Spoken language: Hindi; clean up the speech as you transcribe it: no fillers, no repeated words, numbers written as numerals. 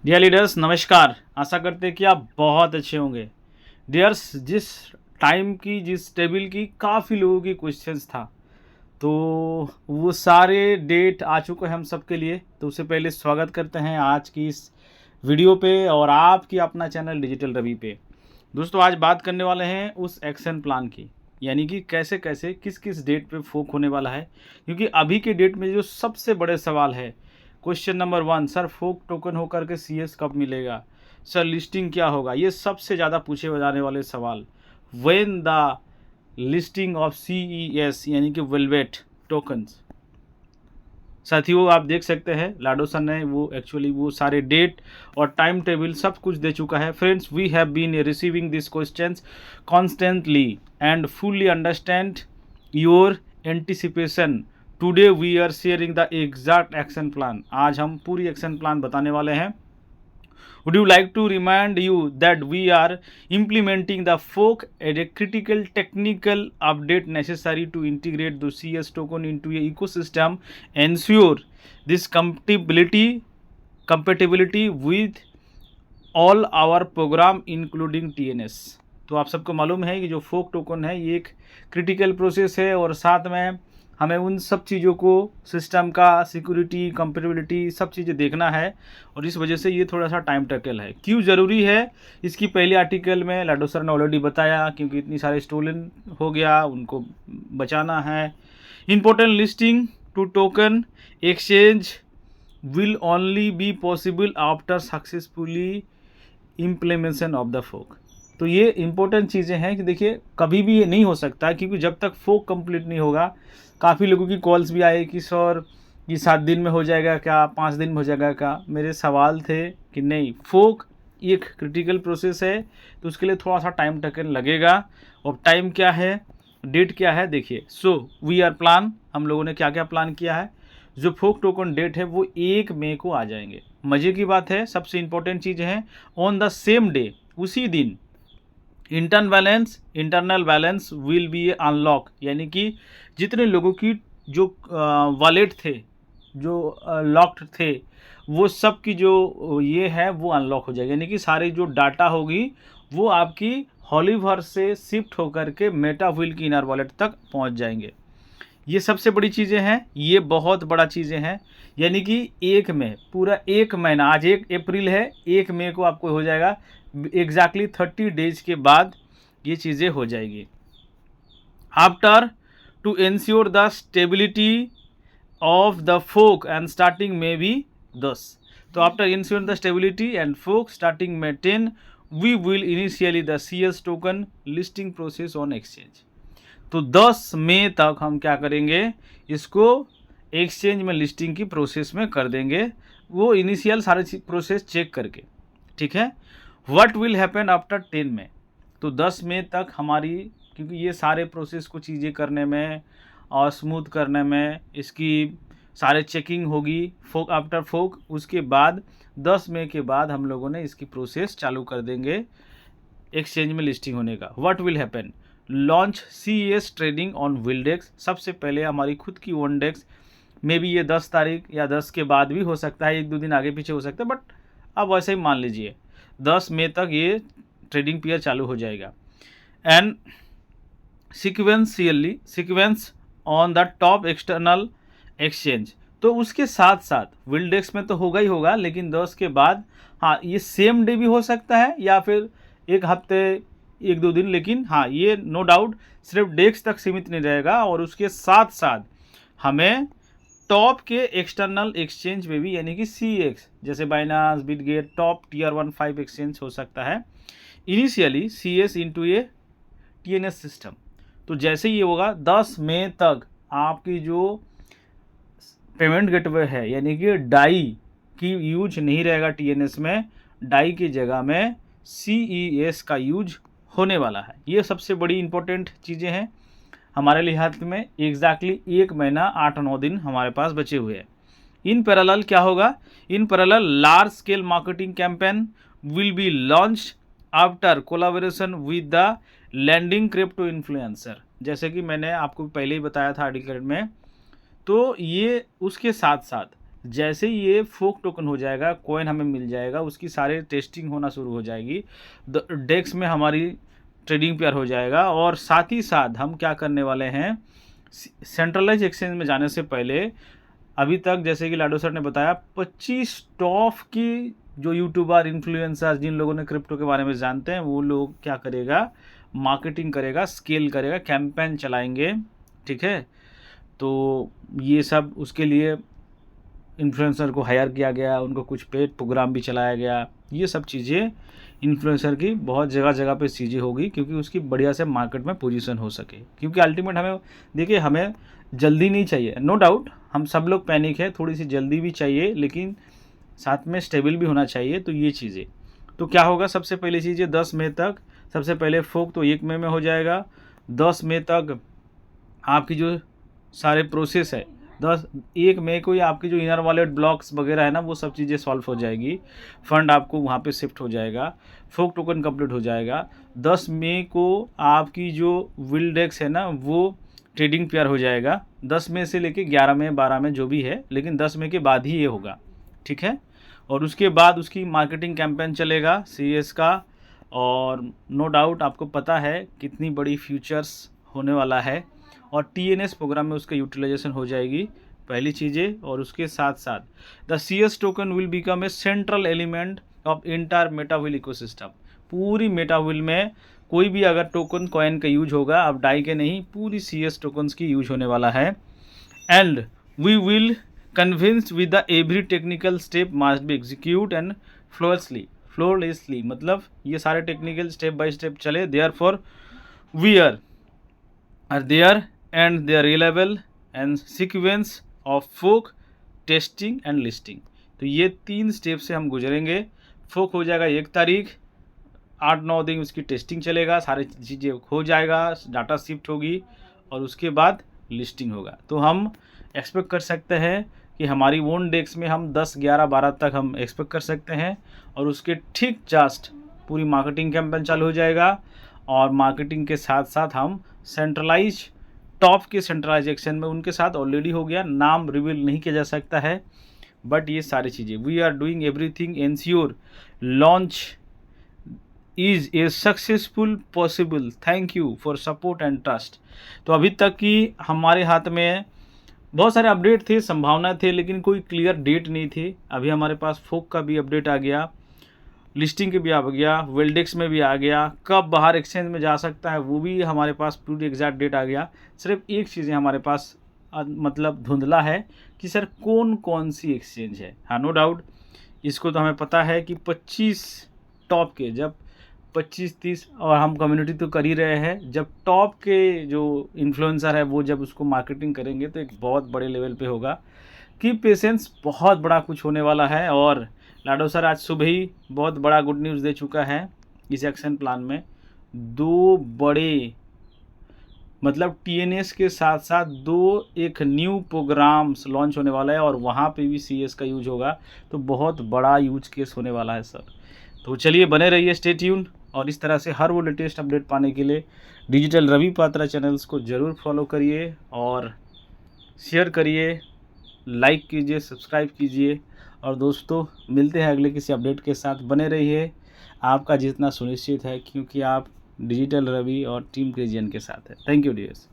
डियर लीडर्स नमस्कार। आशा करते हैं कि आप बहुत अच्छे होंगे। डियर्स, जिस टाइम की जिस टेबल की काफ़ी लोगों की क्वेश्चंस था, तो वो सारे डेट आ चुके हैं हम सब के लिए। तो उससे पहले स्वागत करते हैं आज की इस वीडियो पे और आपकी अपना चैनल डिजिटल रवि पे। दोस्तों, आज बात करने वाले हैं उस एक्शन प्लान की, यानी कि कैसे कैसे किस किस डेट पे फोक होने वाला है। क्योंकि अभी के डेट में जो सबसे बड़े सवाल है, क्वेश्चन नंबर 1, सर फोक टोकन होकर के सीएस कब मिलेगा, सर लिस्टिंग क्या होगा, ये सबसे ज़्यादा पूछे जाने वाले सवाल। When the listing of CES यानी कि वेलवेट टोकन्स। साथियों, आप देख सकते हैं लाडो सर ने वो एक्चुअली वो सारे डेट और टाइम टेबल सब कुछ दे चुका है। Friends, we have been receiving this questions constantly and fully understand your anticipation. Today we are sharing the exact action plan. आज हम पूरी एक्शन प्लान बताने वाले हैं। Would you like to remind you that we are implementing the fork as a critical technical update necessary to integrate the CS token into a ecosystem, ensure this compatibility with all our program including TNS। तो आप सबको मालूम है कि जो फोक टोकन है ये एक क्रिटिकल प्रोसेस है और साथ में हमें उन सब चीज़ों को, सिस्टम का सिक्योरिटी, कंपेटेबिलिटी, सब चीज़ें देखना है और इस वजह से ये थोड़ा सा टाइम टेकल है। क्यों ज़रूरी है, इसकी पहले आर्टिकल में लाडो सर ने ऑलरेडी बताया। क्योंकि इतनी सारे स्टोलन हो गया, उनको बचाना है। Important listing to token exchange will only be possible after successfully implementation of the fork. तो ये इंपॉर्टेंट चीज़ें हैं कि देखिए कभी भी ये नहीं हो सकता, क्योंकि जब तक फोक कंप्लीट नहीं होगा। काफ़ी लोगों की कॉल्स भी आए कि सर ये 7 दिन में हो जाएगा क्या, 5 दिन में हो जाएगा क्या। मेरे सवाल थे कि नहीं, फोक एक क्रिटिकल प्रोसेस है, तो उसके लिए थोड़ा सा टाइम टेकन लगेगा। और टाइम क्या है, डेट क्या है, देखिए। सो वी आर प्लान, हम लोगों ने क्या क्या प्लान किया है। जो फोक टोकन डेट है वो 1 मई को आ जाएंगे। मज़े की बात है, सबसे इंपॉर्टेंट चीज़ है, ऑन द सेम डे, उसी दिन internal balance will be unlock. यानी कि जितने लोगों की जो वॉलेट थे, जो लॉक्ड थे, वो सब की जो ये है वो अनलॉक हो जाएगी। यानी कि सारी जो डाटा होगी वो आपकी हॉलीवर्स से शिफ्ट होकर के मेटाविल की इनर वॉलेट तक पहुंच जाएंगे। ये सबसे बड़ी चीज़ें हैं, ये बहुत बड़ा चीज़ें हैं। यानी कि 1 मई, पूरा 1 महीना, आज 1 अप्रैल है, 1 मई को आपको हो जाएगा। एग्जैक्टली 30 डेज के बाद ये चीज़ें हो जाएगी। After to ensure the stability of the folk and starting में भी 10। तो after ensure the stability and folk starting में 10, we will initially the CS token listing process on exchange. तो 10 मई तक हम क्या करेंगे, इसको एक्सचेंज में लिस्टिंग की प्रोसेस में कर देंगे, वो इनिशियल सारे प्रोसेस चेक करके। ठीक है। व्हाट विल हैपन आफ्टर 10 मई। तो 10 मई तक हमारी, क्योंकि ये सारे प्रोसेस को चीज़ें करने में और स्मूथ करने में इसकी सारे चेकिंग होगी फोक आफ्टर फोक। उसके बाद 10 मई के बाद हम लोगों ने इसकी प्रोसेस चालू कर देंगे एक्सचेंज में लिस्टिंग होने का। What will happen, launch CES trading on Wildex. सबसे पहले हमारी खुद की OneDex में भी, ये 10 तारीख या 10 के बाद भी हो सकता है, 1-2 दिन आगे पीछे हो सकता है, बट अब वैसे ही मान लीजिए 10 मई तक ये ट्रेडिंग पीरियड चालू हो जाएगा। And sequence on the top external exchange. तो उसके साथ साथ विल्डेक्स में तो होगा ही होगा, लेकिन 10 के बाद हाँ, ये सेम डे भी हो सकता है या फिर 1 हफ्ते 1-2 दिन, लेकिन हाँ, ये नो डाउट सिर्फ डेक्स तक सीमित नहीं रहेगा। और उसके साथ साथ हमें टॉप के एक्सटर्नल एक्सचेंज में भी, यानी कि CX जैसे Binance, Bitget, top Tier 1 5 exchange हो सकता है इनिशियली CS इनटू ए TNS सिस्टम। तो जैसे ये होगा 10 मई तक आपकी जो पेमेंट गेटवे है, यानी कि डाई की यूज नहीं रहेगा TNS में, डाई की जगह में CES का यूज होने वाला है। ये सबसे बड़ी इंपॉर्टेंट चीज़ें हैं हमारे लिहाज में। एग्जैक्टली 1 महीना 8-9 दिन हमारे पास बचे हुए हैं। इन पैरेलल क्या होगा, in parallel large scale marketing campaign will be launched after collaboration with the landing crypto influencer. जैसे कि मैंने आपको पहले ही बताया था आर्टिकल में। तो ये उसके साथ साथ जैसे ही ये फोक टोकन हो जाएगा, कॉइन हमें मिल जाएगा, उसकी सारे टेस्टिंग होना शुरू हो जाएगी, डेक्स में हमारी ट्रेडिंग पेयर हो जाएगा। और साथ ही साथ हम क्या करने वाले हैं, सेंट्रलाइज एक्सचेंज में जाने से पहले अभी तक जैसे कि लाडो सर ने बताया 25 टॉप की जो यूट्यूबर इन्फ्लुएंसर्स जिन लोगों ने क्रिप्टो के बारे में जानते हैं वो लोग क्या करेगा, मार्केटिंग करेगा, स्केल करेगा, कैंपेन चलाएंगे, ठीक है। तो ये सब उसके लिए इन्फ्लुएंसर को हायर किया गया, उनको कुछ पेड प्रोग्राम भी चलाया गया। ये सब चीज़ें इन्फ्लुएंसर की बहुत जगह जगह पे चीज़ें होगी क्योंकि उसकी बढ़िया से मार्केट में पोजीशन हो सके। क्योंकि अल्टीमेट हमें देखिए, हमें जल्दी नहीं चाहिए, नो डाउट हम सब लोग पैनिक है, थोड़ी सी जल्दी भी चाहिए, लेकिन साथ में स्टेबल भी होना चाहिए। तो ये चीज़ें, तो क्या होगा, सबसे पहली चीज़ 10 मई तक, सबसे पहले फोक तो 1 मई में हो जाएगा। 10 मई तक आपकी जो सारे प्रोसेस है, 1 मई को ही आपकी जो इनर वॉलेट ब्लॉक्स वगैरह है ना, वो सब चीज़ें सॉल्व हो जाएगी, फंड आपको वहाँ पे शिफ्ट हो जाएगा, फोक टोकन कंप्लीट हो जाएगा। 10 मई को आपकी जो विल्डेक्स है ना वो ट्रेडिंग पेयर हो जाएगा, 10 मई से लेके 11 मई 12 मई जो भी है, लेकिन 10 मई के बाद ही ये होगा, ठीक है। और उसके बाद उसकी मार्केटिंग कैंपेन चलेगा CS का, और नो डाउट आपको पता है कितनी बड़ी फ्यूचर्स होने वाला है, और TNS प्रोग्राम में उसका यूटिलाइजेशन हो जाएगी, पहली चीज़ें। और उसके साथ साथ the CS token will become a central element of entire Metawill ecosystem. पूरी मेटाविल में कोई भी अगर टोकन कॉइन का यूज होगा, अब डाई के नहीं, पूरी CS टोकन्स की यूज होने वाला है। And we will convince with the every technical step must be execute and flawlessly, मतलब ये सारे टेक्निकल स्टेप बाय स्टेप चले, therefore we are there and they are reliable and sequence of fork, testing and listing. तो ये 3 स्टेप से हम गुजरेंगे। फोक हो जाएगा 1 तारीख, 8-9 दिन उसकी टेस्टिंग चलेगा, सारी चीज़ें हो जाएगा, डाटा शिफ्ट होगी, और उसके बाद लिस्टिंग होगा। तो हम एक्सपेक्ट कर सकते हैं कि हमारी ओन डेस्क में हम 10, 11, 12 तक हम एक्सपेक्ट कर सकते हैं। और उसके ठीक जस्ट पूरी मार्केटिंग कैंपेन चालू हो जाएगा, और मार्केटिंग के साथ साथ हम सेंट्रलाइज टॉप के सेंट्रलाइजेशन में उनके साथ ऑलरेडी हो गया, नाम रिवील नहीं किया जा सकता है, बट ये सारी चीज़ें we are doing everything ensure launch is a successful possible, thank you for support and trust. तो अभी तक की हमारे हाथ में बहुत सारे अपडेट थे, संभावना थे, लेकिन कोई क्लियर डेट नहीं थी। अभी हमारे पास फोक का भी अपडेट आ गया, लिस्टिंग के भी आ गया, वेल्डेक्स में भी आ गया, कब बाहर एक्सचेंज में जा सकता है वो भी हमारे पास पूरी एग्जैक्ट डेट आ गया। सिर्फ एक चीज़ें हमारे पास मतलब धुंधला है कि सर कौन कौन सी एक्सचेंज है। हाँ, नो डाउट इसको तो हमें पता है कि 25 टॉप के, जब 25-30, और हम कम्युनिटी तो कर ही रहे हैं, जब टॉप के जो इन्फ्लुएंसर है वो जब उसको मार्केटिंग करेंगे तो एक बहुत बड़े लेवल पे होगा कि पेशेंस, बहुत बड़ा कुछ होने वाला है। और लाडो सर आज सुबह ही बहुत बड़ा गुड न्यूज़ दे चुका है इस एक्शन प्लान में, 2 बड़े मतलब TNS के साथ साथ 2 एक न्यू प्रोग्राम्स लॉन्च होने वाला है, और वहाँ पे भी CS का यूज होगा, तो बहुत बड़ा यूज केस होने वाला है सर। तो चलिए बने रहिए, स्टे ट्यून, और इस तरह से हर वो लेटेस्ट अपडेट पाने के लिए डिजिटल रवि पात्रा चैनल्स को ज़रूर फॉलो करिए, और शेयर करिए, लाइक कीजिए, सब्सक्राइब कीजिए। और दोस्तों मिलते हैं अगले किसी अपडेट के साथ, बने रहिए, आपका जितना सुनिश्चित है, क्योंकि आप डिजिटल रवि और टीम क्रेजियन के साथ है। Thank you dears.